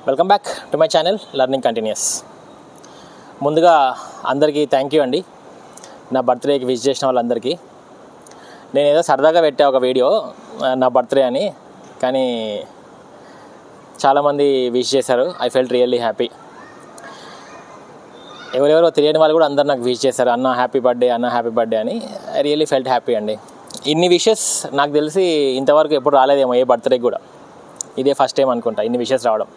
Welcome back to my channel learning continuous. ముందుగా అందరికీ thank you అండి, నా బర్త్డేకి విష్ చేసిన వాళ్ళందరికీ. నేను ఏదో సరదాగా పెట్టా ఒక వీడియో నా బర్త్డే అని, కానీ చాలామంది విష్ చేశారు. I felt really happy. ఎవరెవరో తెలియని వాళ్ళు కూడా అందరు నాకు విష్ చేశారు, అన్న హ్యాపీ బర్త్డే, అన్న హ్యాపీ బర్త్డే అని. ఐ రియల్లీ ఫెల్ట్ హ్యాపీ అండి. ఇన్ని విషెస్ నాకు తెలిసి ఇంతవరకు ఎప్పుడు రాలేదేమో ఏ బర్త్డేకి కూడా. ఇదే ఫస్ట్ టైం అనుకుంటా ఇన్ని విషెస్ రావడం.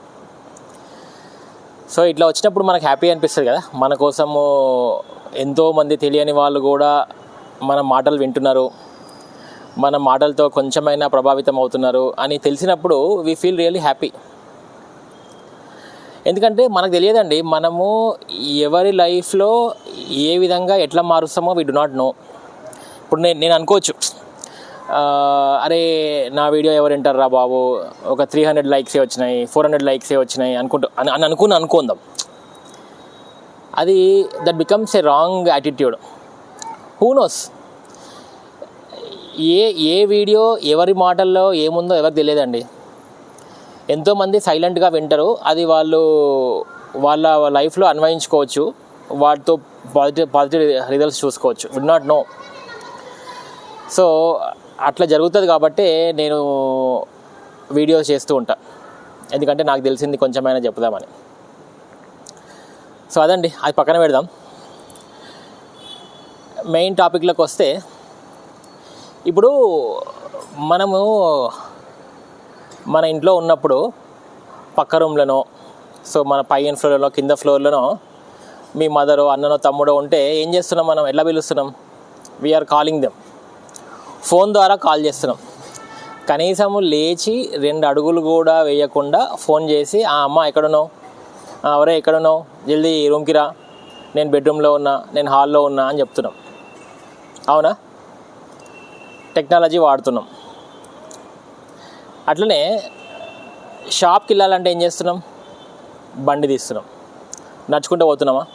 సో ఇట్లా వచ్చినప్పుడు మనకు హ్యాపీ అనిపిస్తుంది కదా. మన కోసము ఎంతోమంది తెలియని వాళ్ళు కూడా మన మాటలు వింటున్నారు, మన మాటలతో కొంచెమైనా ప్రభావితం అవుతున్నారు అని తెలిసినప్పుడు వీ ఫీల్ రియల్లీ హ్యాపీ. ఎందుకంటే మనకు తెలియదండి, మనము ఎవరి లైఫ్లో ఏ విధంగా ఎట్లా మారుస్తామో వీ డు నాట్ నో. ఇప్పుడు నేను అనుకోవచ్చు, అరే నా వీడియో ఎవరు వింటారా బాబు, ఒక 300 లైక్సే వచ్చినాయి, 400 లైక్సే వచ్చినాయి అనుకుందాం. అది that becomes a wrong attitude. Who knows, A video ఎవరి మాటల్లో ఏముందో ఎవరికి తెలియదండి. ఎంతోమంది సైలెంట్గా వింటారు, అది వాళ్ళ లైఫ్లో అన్వయించుకోవచ్చు, వాటితో పాజిటివ్ రిజల్ట్స్ చూసుకోవచ్చు. Would not know. సో అట్లా జరుగుతుంది కాబట్టి నేను వీడియోస్ చేస్తూ ఉంటా, ఎందుకంటే నాకు తెలిసింది కొంచెమైనా చెప్దామని. సో అదండి, అది పక్కన పెడదాం. మెయిన్ టాపిక్లోకి వస్తే, ఇప్పుడు మనము మన ఇంట్లో ఉన్నప్పుడు పక్క రూమ్లోనో, సో మన పైన ఫ్లోర్లో కింద ఫ్లోర్లోనో మీ మదరో అన్ననో తమ్ముడో ఉంటే ఏం చేస్తున్నాం, మనం ఎలా పిలుస్తున్నాం? We are calling them. ఫోన్ ద్వారా కాల్ చేస్తున్నాం. కనీసము లేచి 2 అడుగులు కూడా వేయకుండా ఫోన్ చేసి, అమ్మ ఎక్కడున్నావు, ఎవరే ఎక్కడున్నావు, జల్దీ రూమ్కి రా, నేను బెడ్రూమ్లో ఉన్నా, నేను హాల్లో ఉన్నా అని చెప్తున్నాం. అవునా? టెక్నాలజీ వాడుతున్నాం. అట్లనే షాప్కి వెళ్ళాలంటే ఏం చేస్తున్నాం? బండి తీస్తున్నాం, నడుచుకుంటూ పోతున్నామా?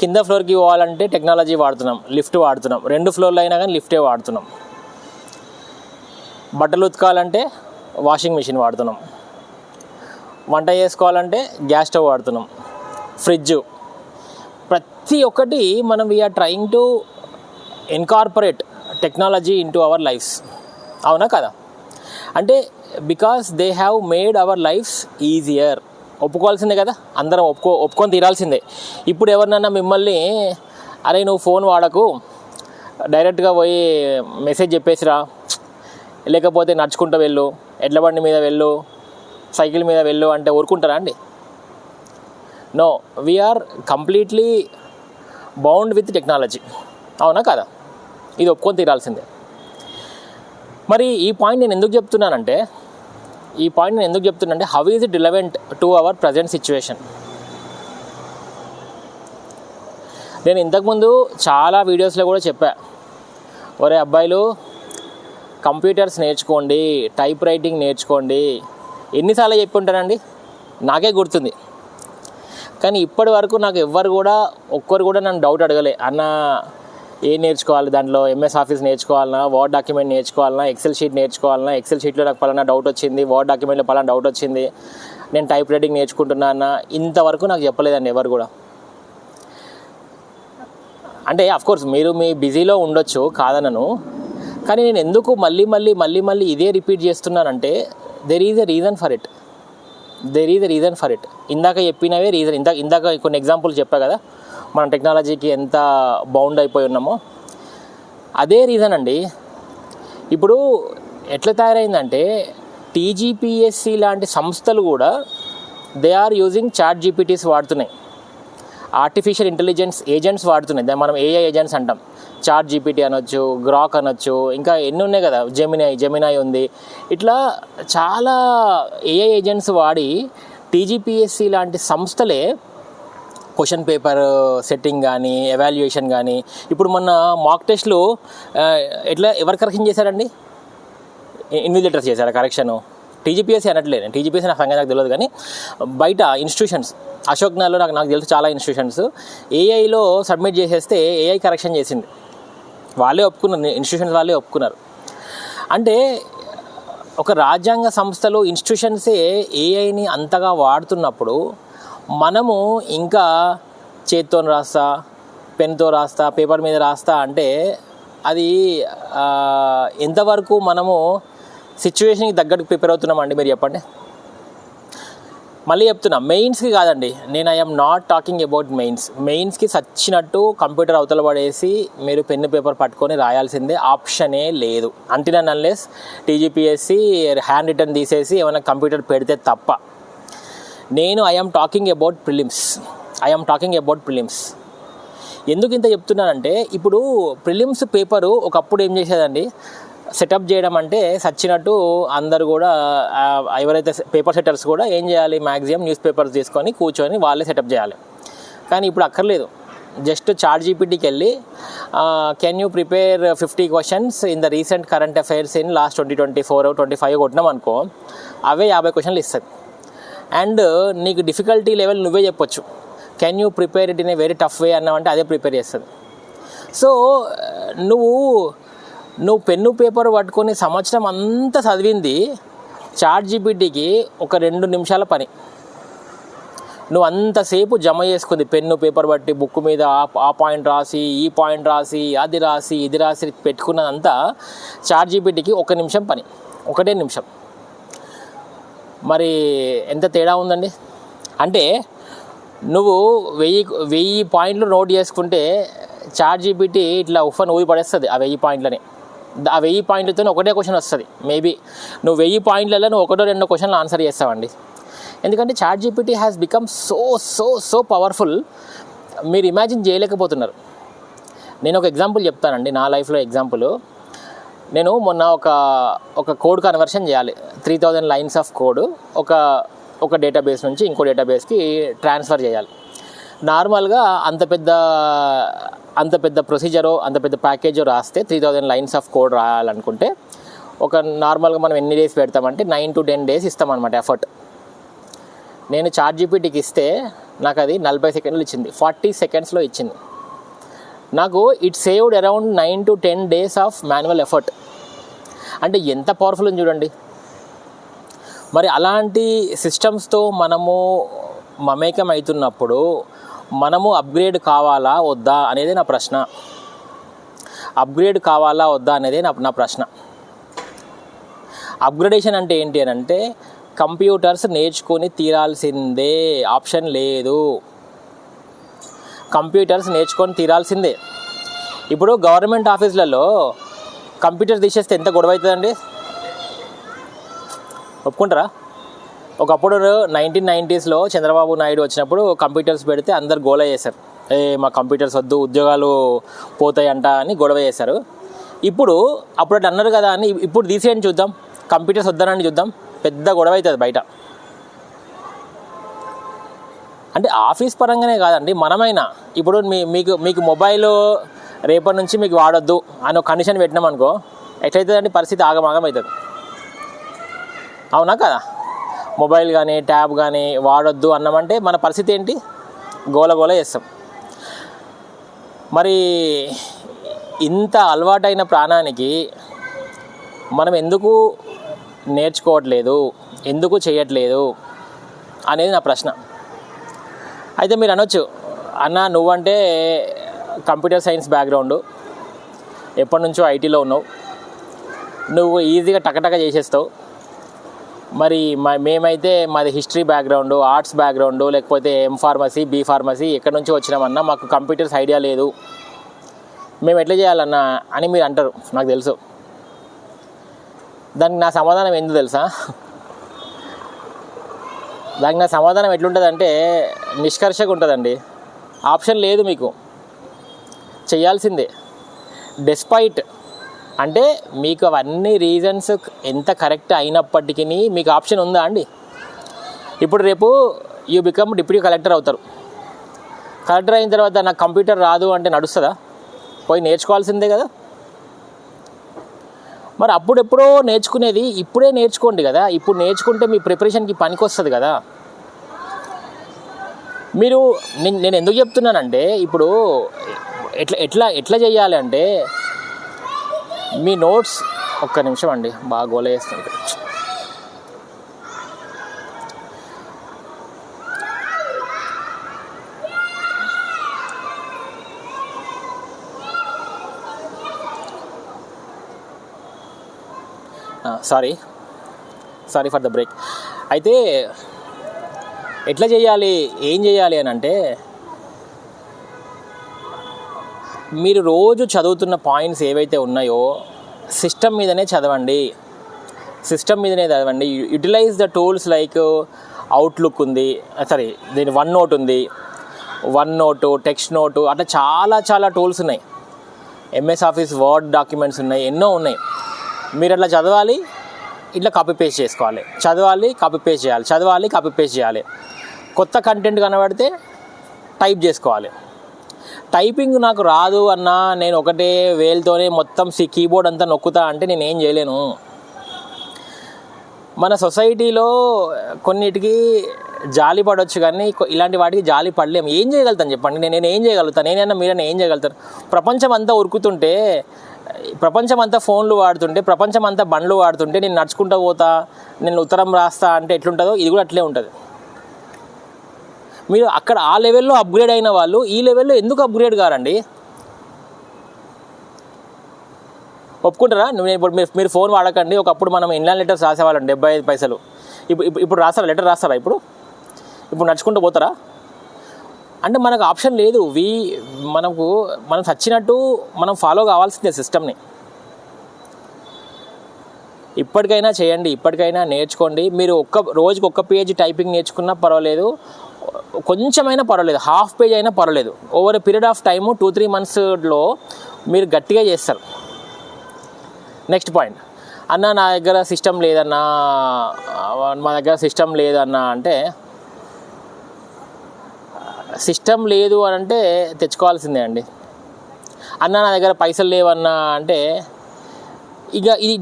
కింద ఫ్లోర్కి పోవాలంటే టెక్నాలజీ వాడుతున్నాం, లిఫ్ట్ వాడుతున్నాం. 2 ఫ్లోర్లు అయినా కానీ లిఫ్టే వాడుతున్నాం. బట్టలు ఉతకాలంటే వాషింగ్ మిషన్ వాడుతున్నాం. వంట చేసుకోవాలంటే గ్యాస్ స్టవ్ వాడుతున్నాం, ఫ్రిడ్జ్. ప్రతి ఒక్కటి మనం we are trying to incorporate technology into our lives. అవునా కదా? అంటే because they have made our lives easier. ఒప్పుకోవాల్సిందే కదా, అందరం ఒప్పుకొని తీరాల్సిందే. ఇప్పుడు ఎవరినన్నా మిమ్మల్ని, అరే నువ్వు ఫోన్ వాడకు, డైరెక్ట్గా పోయి మెసేజ్ చెప్పేసిరా, లేకపోతే నడుచుకుంటూ వెళ్ళు, ఎడ్ల బండి మీద వెళ్ళు, సైకిల్ మీద వెళ్ళు అంటే ఊరుకుంటారా అండి? No, we are completely bound with technology. అవునా కదా? ఇది ఒప్పుకొని తీరాల్సిందే. మరి ఈ పాయింట్ నేను ఎందుకు చెప్తున్నానంటే, how is it relevant to our present situation? నేను ఇంతకుముందు చాలా వీడియోస్లో కూడా చెప్పా, ఒరే అబ్బాయిలు కంప్యూటర్స్ నేర్చుకోండి, టైప్ రైటింగ్ నేర్చుకోండి. ఎన్నిసార్లు చెప్పి ఉంటానండి, నాకే గుర్తుంది. కానీ ఇప్పటి వరకు నాకు ఒక్కరు కూడా నన్ను డౌట్ అడగలే, అన్న ఏం నేర్చుకోవాలి, దాంట్లో ఎంఎస్ ఆఫీస్ నేర్చుకోవాలన్నా, వర్డ్ డాక్యుమెంట్ నేర్చుకోవాలన్నా, ఎక్సెల్ షీట్ నేర్చుకోవాలన్నా, ఎక్సెల్ షీట్లో నాకు పలానా డౌట్ వచ్చింది, వర్డ్ డాక్యుమెంట్లో పలానా డౌట్ వచ్చింది, నేను టైప్ రైటింగ్ నేర్చుకుంటున్నా అన్న ఇంతవరకు నాకు చెప్పలేదండి ఎవరు కూడా. అంటే అఫ్కోర్స్ మీరు మీ బిజీలో ఉండొచ్చు, కాదనను. కానీ నేను ఎందుకు మళ్ళీ ఇదే రిపీట్ చేస్తున్నానంటే, there is a reason for it. ఇందాక చెప్పినవే రీజన్. ఇందాక కొన్ని ఎగ్జాంపుల్స్ చెప్పా కదా, మనం టెక్నాలజీకి ఎంత బౌండ్ అయిపోయి ఉన్నామో అదే రీజన్ అండి. ఇప్పుడు ఎట్లా తయారైందంటే, టీజీపీఎస్సీ లాంటి సంస్థలు కూడా they are using ChatGPTs వాడుతున్నాయి, ఆర్టిఫిషియల్ ఇంటెలిజెన్స్ ఏజెంట్స్ వాడుతున్నాయి. దాన్ని మనం ఏఐ ఏజెంట్స్ అంటాం. చాట్ జీపీటీ అనొచ్చు, గ్రాక్ అనొచ్చు, ఇంకా ఎన్ని ఉన్నాయి కదా, జెమినాయ్ ఉంది. ఇట్లా చాలా ఏఐ ఏజెంట్స్ వాడి టీజీపీఎస్సీ లాంటి సంస్థలే క్వశ్చన్ పేపర్ సెట్టింగ్ కానీ, ఎవాల్యుయేషన్ కానీ, ఇప్పుడు మొన్న మాక్ టెస్ట్లు ఎవరు కరెక్షన్ చేశారండి? ఇన్విజిలేటర్స్ చేశారా కరెక్షను? టీజీపీఎస్సీ అనట్లేదు, టీజీపీఎస్సీ నాకు సంగతి నాకు తెలియదు. కానీ బయట ఇన్స్టిట్యూషన్స్, అశోక్ నగర్లో నాకు తెలుసు చాలా ఇన్స్టిట్యూషన్స్ ఏఐలో సబ్మిట్ చేసేస్తే ఏఐ కరెక్షన్ చేసింది. వాళ్ళే ఒప్పుకున్నారు, ఇన్స్టిట్యూషన్స్ వాళ్ళే ఒప్పుకున్నారు. అంటే ఒక రాజ్యాంగ సంస్థలు ఇన్స్టిట్యూషన్సే ఏఐని అంతగా వాడుతున్నప్పుడు మనము ఇంకా చేత్తో రాస్తా, పెన్తో రాస్తా, పేపర్ మీద రాస్తా అంటే అది ఎంతవరకు మనము సిచ్యువేషన్కి తగ్గట్టు ప్రిపేర్ అవుతున్నామండి మీరు చెప్పండి. మళ్ళీ చెప్తున్నా, మెయిన్స్కి కాదండి, నేను ఐఎమ్ నాట్ టాకింగ్ అబౌట్ మెయిన్స్కి సచ్చినట్టు కంప్యూటర్ అవతల పడేసి మీరు పెన్ను పేపర్ పట్టుకొని రాయాల్సిందే, ఆప్షనే లేదు. Until and unless TGPSC hand written తీసేసి ఏమైనా కంప్యూటర్ పెడితే తప్ప. నేను ఐఎమ్ టాకింగ్ అబౌట్ ప్రిలిమ్స్. ఎందుకు ఇంత చెప్తున్నానంటే, ఇప్పుడు ప్రిలిమ్స్ పేపరు ఒకప్పుడు ఏం చేసేదండి, సెటప్ చేయడం అంటే సచ్చినట్టు అందరు కూడా ఎవరైతే పేపర్ సెట్టర్స్ కూడా ఏం చేయాలి, మ్యాక్సిమం న్యూస్ పేపర్స్ తీసుకొని కూర్చొని వాళ్ళే సెటప్ చేయాలి. కానీ ఇప్పుడు అక్కర్లేదు, జస్ట్ చాట్ జీపీటీకి వెళ్ళి can you prepare 50 questions in the recent current affairs in last 2024-25 కొట్టినాం అనుకో, అవే 50 క్వశ్చన్లు ఇస్తుంది. అండ్ నీకు డిఫికల్టీ లెవెల్ నువ్వే చెప్పొచ్చు, can you prepare it in a very tough way అన్నావంటే అదే ప్రిపేర్ చేస్తుంది. సో నువ్వు పెన్ను పేపర్ పట్టుకొని సంవత్సరం అంతా చదివింది చాట్ జీపీటీకి ఒక 2 నిమిషాల పని. నువ్వు అంతసేపు జమ చేసుకుంది పెన్ను పేపర్ బట్టి బుక్ మీద ఆ పాయింట్ రాసి, ఈ పాయింట్ రాసి, అది రాసి, ఇది రాసి పెట్టుకున్నదంతా చాట్ జీపీటీకి 1 నిమిషం పని, 1 నిమిషం. మరి ఎంత తేడా ఉందండి. అంటే నువ్వు 1000 పాయింట్లు నోట్ చేసుకుంటే చాట్ జీపీటీ ఇట్లా ఉఫ్ఫని ఊది పడేస్తుంది ఆ 1000 పాయింట్లని. ఆ 1000 పాయింట్లతో ఒకటే క్వశ్చన్ వస్తుంది. మేబీ నువ్వు 1000 పాయింట్లలో నువ్వు 1-2 క్వశ్చన్లు ఆన్సర్ చేస్తావండి. ఎందుకంటే chat GPT has become so powerful, మీరు ఇమాజిన్ చేయలేకపోతున్నారు. నేను ఒక ఎగ్జాంపుల్ చెప్తానండి, నా లైఫ్లో ఎగ్జాంపుల్. నేను మొన్న ఒక కోడ్ కన్వర్షన్ చేయాలి, 3000 లైన్స్ ఆఫ్ కోడ్ ఒక డేటాబేస్ నుంచి ఇంకో డేటాబేస్కి ట్రాన్స్ఫర్ చేయాలి. నార్మల్గా అంత పెద్ద ప్రొసీజరో అంత పెద్ద ప్యాకేజో రాస్తే 3000 లైన్స్ ఆఫ్ కోడ్ రాయాలనుకుంటే నార్మల్గా మనం ఎన్ని డేస్ పెడతామంటే 9 to 10 days ఇస్తామన్నమాట ఎఫర్ట్. నేను చాట్ జీపీటీకి ఇస్తే నాకు అది 40 సెకండ్లు ఇచ్చింది, 40 సెకండ్స్లో ఇచ్చింది. నాకు it saved around 9 to 10 days of manual effort. అంటే ఎంత పవర్ఫుల్ ఉంది చూడండి. మరి అలాంటి సిస్టమ్స్తో మనము మమేకం అవుతున్నప్పుడు మనము అప్గ్రేడ్ కావాలా వద్దా అనేది నా ప్రశ్న. అప్గ్రేడేషన్ అంటే ఏంటి అని అంటే, కంప్యూటర్స్ నేర్చుకొని తీరాల్సిందే, ఆప్షన్ లేదు. కంప్యూటర్స్ నేర్చుకొని తీరాల్సిందే. ఇప్పుడు గవర్నమెంట్ ఆఫీసులలో కంప్యూటర్ తీసేస్తే ఎంత గొడవ అవుతుందండి, ఒప్పుకుంటారా? ఒకప్పుడు 1990s చంద్రబాబు నాయుడు వచ్చినప్పుడు కంప్యూటర్స్ పెడితే అందరు గోల చేశారు, మా కంప్యూటర్స్ వద్దు, ఉద్యోగాలు పోతాయంట అని గొడవ చేశారు. అప్పుడు అట్లా అన్నారు కదా అని ఇప్పుడు తీసేయండి చూద్దాం, కంప్యూటర్స్ వద్దనండి చూద్దాం, పెద్ద గొడవ అవుతుంది బయట. అంటే ఆఫీస్ పరంగానే కాదండి, మనమైనా ఇప్పుడు మీకు మొబైల్ రేపటి నుంచి మీకు వాడొద్దు అని ఒక కండిషన్ పెట్టినాం అనుకో, ఎట్లయితుందండి పరిస్థితి? ఆగమాగం అవుతుంది, అవునా కదా? మొబైల్ కానీ ట్యాబ్ కానీ వాడొద్దు అన్నామంటే మన పరిస్థితి ఏంటి? గోల చేస్తాం. మరి ఇంత అలవాటైన ప్రాణానికి మనం ఎందుకు నేర్చుకోవట్లేదు, ఎందుకు చేయట్లేదు అనేది నా ప్రశ్న. అయితే మీరు అనొచ్చు, అన్న నువ్వంటే కంప్యూటర్ సైన్స్ బ్యాక్గ్రౌండ్, ఎప్పటి నుంచో ఐటీలో ఉన్నావు, నువ్వు ఈజీగా టకటక చేసేస్తావు. మరి మేమైతే మాది హిస్టరీ బ్యాక్గ్రౌండ్, ఆర్ట్స్ బ్యాక్గ్రౌండ్, లేకపోతే M.Pharmacy, B.Pharmacy ఎక్కడి నుంచో వచ్చినామన్నా, మాకు కంప్యూటర్స్ ఐడియా లేదు, మేము ఎట్లా చేయాలన్నా అని మీరు అంటారు, నాకు తెలుసు. దానికి నా సమాధానం ఎందుకు తెలుసా? దానికి నా సమాధానం ఎట్లుంటుందంటే నిష్కర్షగా ఉంటుందండి. ఆప్షన్ లేదు, మీకు చేయాల్సిందే. డెస్పైట్ అంటే మీకు అవన్నీ రీజన్స్ ఎంత కరెక్ట్ అయినప్పటికీ మీకు ఆప్షన్ ఉందా అండి? ఇప్పుడు రేపు యూ బికమ్ డిప్యూటీ కలెక్టర్ అవుతారు. కలెక్టర్ అయిన తర్వాత నాకు కంప్యూటర్ రాదు అంటే నడుస్తుందా? పోయి నేర్చుకోవాల్సిందే కదా. మరి అప్పుడెప్పుడో నేర్చుకునేది ఇప్పుడే నేర్చుకోండి కదా. ఇప్పుడు నేర్చుకుంటే మీ ప్రిపరేషన్కి పనికి వస్తుంది కదా. మీరు నేను ఎందుకు చెప్తున్నానంటే, ఇప్పుడు ఎట్లా చేయాలి అంటే, మీ నోట్స్ ఒక్క నిమిషం అండి, బాగా గోల చేస్తుంది. Sorry for the break. అయితే ఎట్లా చేయాలి, ఏం చేయాలి అని అంటే, మీరు రోజు చదువుతున్న పాయింట్స్ ఏవైతే ఉన్నాయో సిస్టమ్ మీదనే చదవండి. Utilize the tools like Outlook ఉంది, దీని వన్ నోట్ ఉంది, టెక్స్ట్ నోటు, అట్లా చాలా టూల్స్ ఉన్నాయి. ఎంఎస్ ఆఫీస్ వర్డ్ డాక్యుమెంట్స్ ఉన్నాయి, ఎన్నో ఉన్నాయి. మీరు అట్లా చదవాలి, ఇట్లా కాపీ పేస్ట్ చేసుకోవాలి, చదవాలి కాపీ పేస్ట్ చేయాలి. కొత్త కంటెంట్ కనబడితే టైప్ చేసుకోవాలి. టైపింగ్ నాకు రాదు అన్నా, నేను ఒకటే వేలుతోనే మొత్తం కీబోర్డ్ అంతా నొక్కుతా అంటే నేను ఏం చేయలేను. మన సొసైటీలో కొన్నిటికి జాలి పడవచ్చు, కానీ ఇలాంటి వాటికి జాలి పడలేము. ఏం చేయగలుగుతాను చెప్పండి, నేను ఏం చేయగలుగుతాను? నేనైనా మీరైనా ఏం చేయగలుగుతారు? ప్రపంచం అంతా ఉరుకుతుంటే, ప్రపంచం అంతా ఫోన్లు వాడుతుంటే, ప్రపంచం అంతా బండ్లు వాడుతుంటే, నేను నడుచుకుంటూ పోతా, నేను ఉత్తరం రాస్తా అంటే ఎట్లుంటుందో ఇది కూడా అట్లే ఉంటుంది. మీరు అక్కడ ఆ లెవెల్లో అప్గ్రేడ్ అయిన వాళ్ళు ఈ లెవెల్లో ఎందుకు అప్గ్రేడ్ కారండి? ఒప్పుకుంటారా? మీరు ఫోన్ వాడకండి. ఒకప్పుడు మనం ఇన్లాండ్ లెటర్స్ రాసేవాళ్ళం 75 పైసలు. ఇప్పుడు రాస్తారా? లెటర్ రాస్తారా? ఇప్పుడు నడుచుకుంటూ పోతారా? అంటే మనకు ఆప్షన్ లేదు. మనం చచ్చినట్టు మనం ఫాలో కావాల్సిందే సిస్టమ్ని. ఇప్పటికైనా చేయండి, ఇప్పటికైనా నేర్చుకోండి. మీరు రోజుకి ఒక్క పేజ్ టైపింగ్ నేర్చుకున్నా పర్వాలేదు, కొంచెమైనా పర్వాలేదు, హాఫ్ పేజ్ అయినా పర్వాలేదు. Over a period of time 2-3 మంత్స్లో మీరు గట్టిగా చేస్తారు. నెక్స్ట్ పాయింట్, అన్న నా దగ్గర సిస్టమ్ లేదన్నా, అంటే సిస్టమ్ లేదు అని అంటే తెచ్చుకోవాల్సిందే అండి. అన్న నా దగ్గర పైసలు లేవన్నా అంటే ఇక ఇది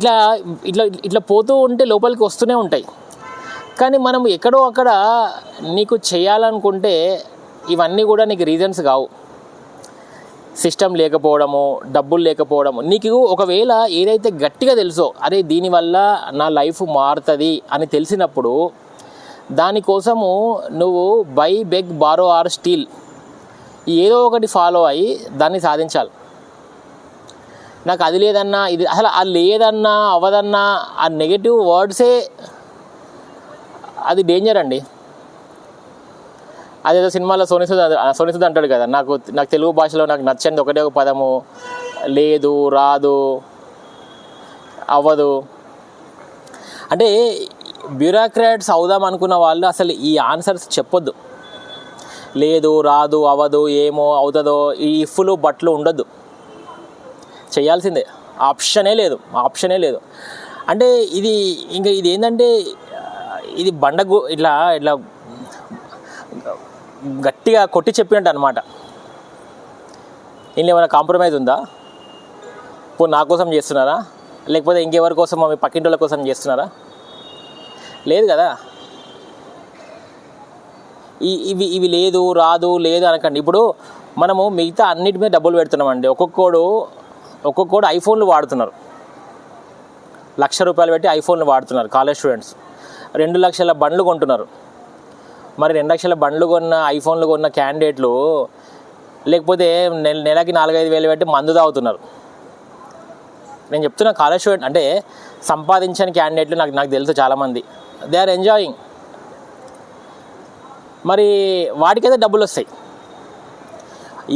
ఇట్లా పోతూ ఉంటే లోపలికి వస్తూనే ఉంటాయి. కానీ మనం ఎక్కడో అక్కడ నీకు చేయాలనుకుంటే ఇవన్నీ కూడా నీకు రీజన్స్ కావు. సిస్టమ్ లేకపోవడము, డబ్బులు లేకపోవడము. నీకు ఒకవేళ ఏదైతే గట్టిగా తెలుసో, అరే దీనివల్ల నా లైఫ్ మారుతుంది అని తెలిసినప్పుడు దానికోసము నువ్వు buy, beg, borrow or steal ఏదో ఒకటి ఫాలో అయ్యి దాన్ని సాధించాలి. నాకు అది లేదన్నా, ఇది అసలు అది లేదన్నా, అవ్వదన్నా, ఆ నెగటివ్ వర్డ్సే అది డేంజర్ అండి. అదేదో సినిమాలో సోనిసుద్ అంటాడు కదా, నాకు తెలుగు భాషలో నాకు నచ్చంది ఒకటే ఒక పదము, లేదు, రాదు, అవ్వదు. అంటే బ్యూరోక్రాట్స్ అవుదాం అనుకున్న వాళ్ళు అసలు ఈ ఆన్సర్స్ చెప్పొద్దు. లేదు, రాదు, అవ్వదు, ఏమో అవుతుందో, ఈ ఇఫ్లు బట్లు ఉండొద్దు. చేయాల్సిందే, ఆప్షనే లేదు. అంటే ఇది ఏంటంటే ఇది ఇట్లా గట్టిగా కొట్టి చెప్పినట్టు అనమాట. ఇందులో ఏమైనా కాంప్రమైజ్ ఉందా? ఇప్పుడు నా కోసం చేస్తున్నారా, లేకపోతే ఇంకెవరి కోసం, మీ పక్కింటి కోసం చేస్తున్నారా? లేదు కదా. ఇవి లేదు, రాదు, లేదు అనకండి. ఇప్పుడు మనము మిగతా అన్నిటి మీద డబ్బులు పెడుతున్నామండి. ఒక్కొక్కడు ఐఫోన్లు వాడుతున్నారు, ₹1,00,000 పెట్టి ఐఫోన్లు వాడుతున్నారు కాలేజ్ స్టూడెంట్స్. 2 లక్షల బండ్లు కొంటున్నారు. మరి 2 లక్షల బండ్లు కొన్న, ఐఫోన్లు కొన్న క్యాండిడేట్లు లేకపోతే నెలకి 4-5 వేలు పెట్టి మందు తాగుతున్నారు. నేను చెప్తున్నా, కాలేజ్ స్టూడెంట్ అంటే సంపాదించని క్యాండిడేట్లు నాకు తెలుసు చాలామంది. They are enjoying. మరి వాటికైతే డబ్బులు వస్తాయి.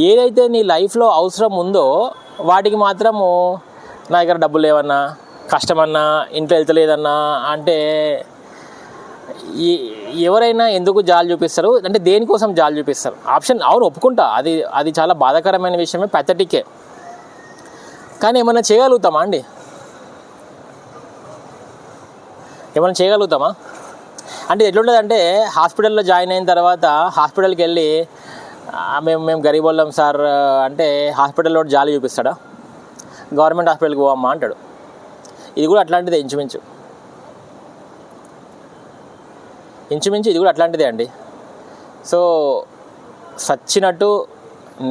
ఏదైతే నీ లైఫ్లో అవసరం ఉందో వాటికి మాత్రము నా దగ్గర డబ్బులు లేవన్నా, కష్టమన్నా, ఇంట్లో వెళ్తలేదన్నా అంటే ఎవరైనా ఎందుకు జాలి చూపిస్తారు? అంటే దేనికోసం జాలి చూపిస్తారు? ఆప్షన్ అవును, ఒప్పుకుంటా, అది చాలా బాధాకరమైన విషయమే, పెథటికే. కానీ ఏమైనా చేయగలుగుతామా అండి? ఏమైనా చేయగలుగుతామా? అంటే ఎట్లుంటుందంటే, హాస్పిటల్లో జాయిన్ అయిన తర్వాత హాస్పిటల్కి వెళ్ళి మేము గరీబ్ వాళ్ళం సార్ అంటే హాస్పిటల్లో జాలి చూపిస్తాడా? గవర్నమెంట్ హాస్పిటల్కి పోవమ్మా అంటాడు. ఇది కూడా అట్లాంటిదే ఇంచుమించు ఇది కూడా అట్లాంటిదే అండి. సో సచ్చినట్టు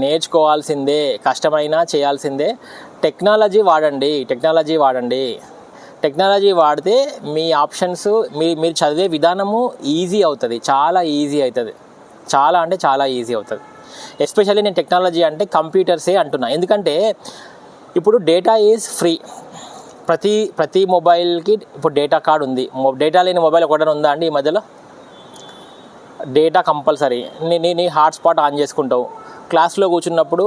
నేర్చుకోవాల్సిందే, కష్టమైనా చేయాల్సిందే. టెక్నాలజీ వాడితే మీ ఆప్షన్స్, మీరు చదివే విధానము ఈజీ అవుతుంది, చాలా ఈజీ అవుతుంది, చాలా అంటే చాలా ఈజీ అవుతుంది. ఎస్పెషల్లీ నేను టెక్నాలజీ అంటే కంప్యూటర్సే అంటున్నా. ఎందుకంటే ఇప్పుడు డేటా ఈజ్ ఫ్రీ, ప్రతి మొబైల్కి ఇప్పుడు డేటా కార్డ్ ఉంది. డేటా లేని మొబైల్ ఒకటి ఉందా అండి ఈ మధ్యలో? Data compulsory. నీ హాట్స్పాట్ ఆన్ చేసుకుంటావు. క్లాస్లో కూర్చున్నప్పుడు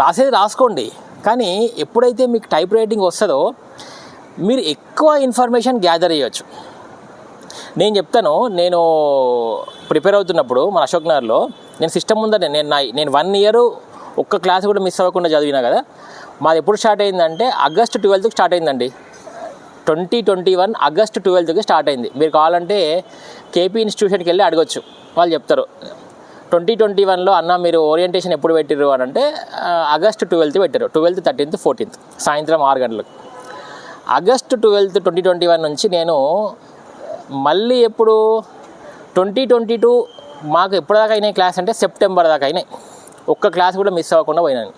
రాసేది రాసుకోండి, కానీ ఎప్పుడైతే మీకు టైప్ రైటింగ్ వస్తుందో మీరు ఎక్కువ ఇన్ఫర్మేషన్ గ్యాదర్ చేయొచ్చు. నేను చెప్తాను, నేను ప్రిపేర్ అవుతున్నప్పుడు మన అశోక్ నగర్లో నేను సిస్టమ్ ముందర నేను 1 ఇయర్ ఒక్క క్లాస్ కూడా మిస్ అవ్వకుండా చదివినా కదా. మాది ఎప్పుడు స్టార్ట్ అయిందంటే August 12th స్టార్ట్ అయిందండి. 2021 August 12th స్టార్ట్ అయింది. మీరు కావాలంటే కేపీ ఇన్స్టిట్యూషన్కి వెళ్ళి అడగొచ్చు, వాళ్ళు చెప్తారు. 2021లో అన్న మీరు ఓరియంటేషన్ ఎప్పుడు పెట్టిర్రు అని అంటే August 12th పెట్టారు. 12th, 13th, 14th సాయంత్రం 6 గంటలకు. August 12th 2021 నుంచి నేను మళ్ళీ ఎప్పుడు 2022 మాకు ఎప్పటిదాకా అయినాయి క్లాస్ అంటే సెప్టెంబర్ దాకా అయినాయి. ఒక్క క్లాస్ కూడా మిస్ అవ్వకుండా పోయినాను.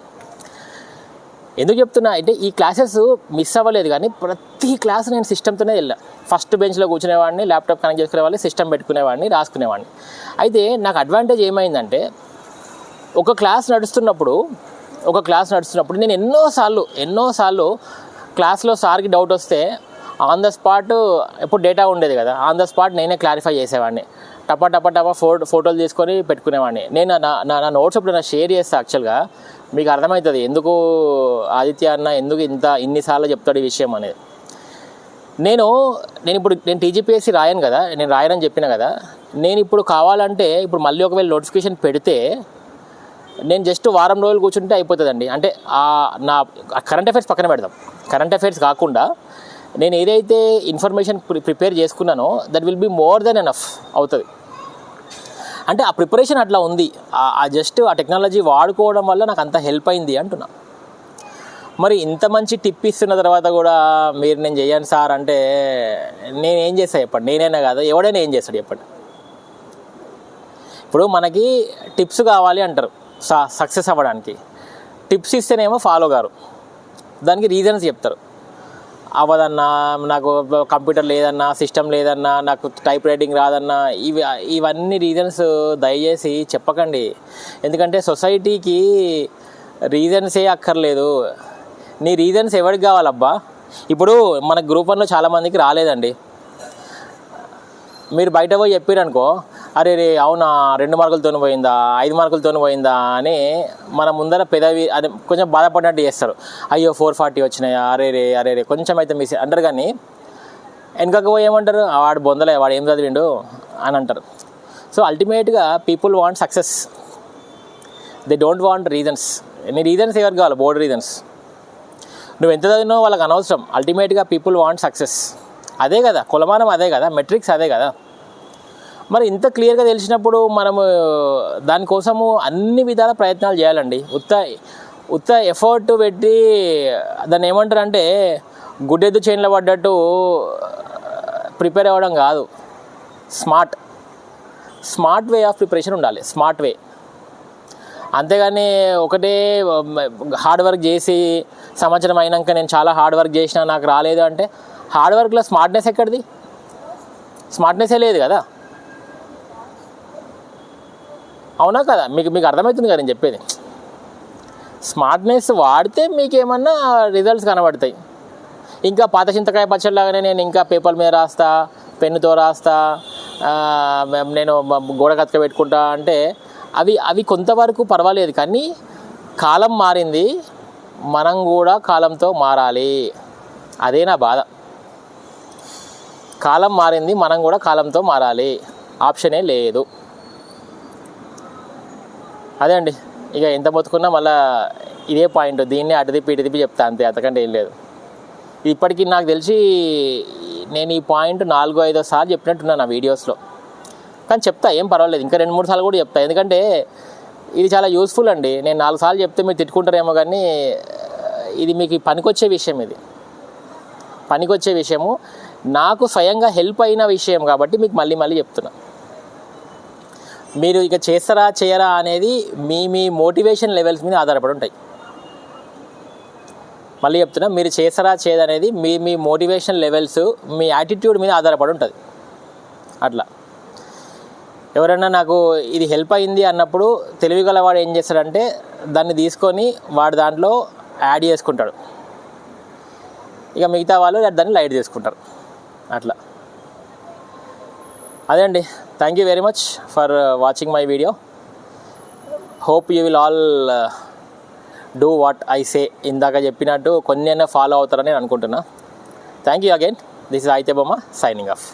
ఎందుకు చెప్తున్నా అంటే ఈ క్లాసెస్ మిస్ అవ్వలేదు, కానీ ప్రతి క్లాస్ నేను సిస్టమ్తోనే వెళ్ళాను. ఫస్ట్ బెంచ్లో కూర్చునేవాడిని, ల్యాప్టాప్ కనెక్ట్ చేసుకునేవాడిని, సిస్టమ్ పెట్టుకునేవాడిని, రాసుకునేవాడిని. అయితే నాకు అడ్వాంటేజ్ ఏమైందంటే ఒక క్లాస్ నడుస్తున్నప్పుడు నేను ఎన్నోసార్లు క్లాస్లో సార్కి డౌట్ వస్తే ఆన్ ద స్పాట్, ఎప్పుడు డేటా ఉండేది కదా, ఆన్ ద స్పాట్ నేనే క్లారిఫై చేసేవాడిని. టపా ఫోటోలు తీసుకొని పెట్టుకునేవాడిని. నేను నా నోట్స్ ఇప్పుడు షేర్ చేస్తాను. యాక్చువల్గా మీకు అర్థమవుతుంది ఎందుకు ఆదిత్య అన్న ఎందుకు ఇన్నిసార్లు చెప్తాడు ఈ విషయం అనేది. నేను టీజీపీఎస్సీ రాయను కదా, నేను రాయనని చెప్పిన కదా. నేను ఇప్పుడు కావాలంటే ఇప్పుడు మళ్ళీ ఒకవేళ నోటిఫికేషన్ పెడితే నేను జస్ట్ వారం రోజులు కూర్చుంటే అయిపోతుందండి. అంటే నా కరెంట్ అఫైర్స్ పక్కన పెడదాం, కరెంట్ అఫైర్స్ కాకుండా నేను ఏదైతే ఇన్ఫర్మేషన్ ప్రిపేర్ చేసుకున్నానో that will be more than enough అవుతుంది. అంటే ఆ ప్రిపరేషన్ అట్లా ఉంది. జస్ట్ ఆ టెక్నాలజీ వాడుకోవడం వల్ల నాకు అంత హెల్ప్ అయింది అంటున్నా. మరి ఇంత మంచి టిప్ ఇస్తున్న తర్వాత కూడా మీరు నేను చెయ్యను సార్ అంటే నేనేం చేస్తాను చెప్పండి? నేనైనా కాదు, ఎవడైనా ఏం చేస్తాడు చెప్పండి? ఇప్పుడు మనకి టిప్స్ కావాలి అంటారు సక్సెస్ అవ్వడానికి. టిప్స్ ఇస్తేనేమో ఫాలో గారు, దానికి రీజన్స్ చెప్తారు. అవ్వదన్నా, నాకు కంప్యూటర్ లేదన్నా, సిస్టమ్ లేదన్నా, నాకు టైప్ రైటింగ్ రాదన్నా, ఇవన్నీ రీజన్స్ దయచేసి చెప్పకండి. ఎందుకంటే సొసైటీకి రీజన్సే అక్కర్లేదు. నీ రీజన్స్ ఎవరికి కావాలబ్బా? ఇప్పుడు మన గ్రూప్ 1లో చాలామందికి రాలేదండి. మీరు బయట పోయి చెప్పారనుకో, అరే అవునా 2 మార్కులతో పోయిందా, 5 మార్కులతో పోయిందా అని మన ముందర పెదవి అది కొంచెం బాధపడినట్టు చేస్తారు. అయ్యో 440 వచ్చినాయా, అరే కొంచెం అయితే మిస్ అంటారు. కానీ వెనకకు పోయి ఏమంటారు, వాడు బొందలే, వాడు ఏం చదివిండు అని అంటారు. సో అల్టిమేట్గా people want success, they don't want reasons. నీ రీజన్స్ ఎవరికి కావాలి? Board reasons. నువ్వు ఎంత చదివినావో వాళ్ళకి అనవసరం. అల్టిమేట్గా పీపుల్ వాంట్ సక్సెస్. అదే కదా కొలమానం, అదే కదా మెట్రిక్స్, అదే కదా. మరి ఇంత క్లియర్గా తెలిసినప్పుడు మనము దానికోసము అన్ని విధాల ప్రయత్నాలు చేయాలండి. ఉత్త ఎఫర్ట్ పెట్టి దాన్ని ఏమంటారు అంటే గుడ్డెద్దు చైన్లో పడ్డట్టు ప్రిపేర్ అవ్వడం కాదు. స్మార్ట్ వే ఆఫ్ ప్రిపరేషన్ ఉండాలి, స్మార్ట్ వే. అంతేగాని ఒకటే హార్డ్ వర్క్ చేసి సంవత్సరం అయినాక నేను చాలా హార్డ్ వర్క్ చేసినా నాకు రాలేదు అంటే హార్డ్ వర్క్లో స్మార్ట్నెస్ ఎక్కడిది? స్మార్ట్నెస్సే లేదు కదా. అవునా కదా? మీకు అర్థమవుతుంది కదా నేను చెప్పేది. స్మార్ట్నెస్ వాడితే మీకు ఏమన్నా రిజల్ట్స్ కనబడతాయి. ఇంకా పాత చింతకాయ పచ్చడిలాగానే నేను ఇంకా పేపర్ మీద రాస్తా, పెన్నుతో రాస్తా, నేను గోడ కతక పెట్టుకుంటా అంటే అవి కొంతవరకు పర్వాలేదు. కానీ కాలం మారింది, మనం కూడా కాలంతో మారాలి. అదే నా బాధ. కాలం మారింది, మనం కూడా కాలంతో మారాలి. ఆప్షనే లేదు. అదే అండి. ఇక ఎంత మొత్తుకున్నా మళ్ళీ ఇదే పాయింట్, దీన్ని అటు తిప్పి చెప్తా అంతే, అంతకంటే ఏం లేదు. ఇప్పటికీ నాకు తెలిసి నేను ఈ పాయింట్ 4-5 సార్లు చెప్పినట్టున్నాను నా వీడియోస్లో. కానీ చెప్తా, ఏం పర్వాలేదు, ఇంకా 2-3 సార్లు కూడా చెప్తా. ఎందుకంటే ఇది చాలా యూస్ఫుల్ అండి. నేను 4 సార్లు చెప్తే మీరు తిట్టుకుంటారేమో, కానీ ఇది మీకు పనికొచ్చే విషయం. ఇది పనికొచ్చే విషయము, నాకు స్వయంగా హెల్ప్ అయిన విషయం కాబట్టి మీకు మళ్ళీ చెప్తున్నా. మీరు ఇక చేస్తారా చేయరా అనేది మీ మోటివేషన్ లెవెల్స్ మీద ఆధారపడి ఉంటాయి. మళ్ళీ చెప్తున్నా, మీరు చేస్తారా చేయదనేది మీ మోటివేషన్ లెవెల్స్, మీ యాటిట్యూడ్ మీద ఆధారపడి ఉంటుంది. అట్లా ఎవరైనా నాకు ఇది హెల్ప్ అయింది అన్నప్పుడు తెలివిగలవాడు ఏం చేస్తాడంటే దాన్ని తీసుకొని వాడు దాంట్లో యాడ్ చేసుకుంటాడు, ఇక మిగతా వాళ్ళు దాన్ని లైట్ చేసుకుంటారు అట్లా. అదే అండి. Thank you very much for watching my video. Hope you will all do what I say. ఇందాక చెప్పినట్టు కొన్ని అయినా ఫాలో అవుతారని నేను అనుకుంటున్నా. Thank you again. This is ఆయితే బొమ్మ సైనింగ్ ఆఫ్.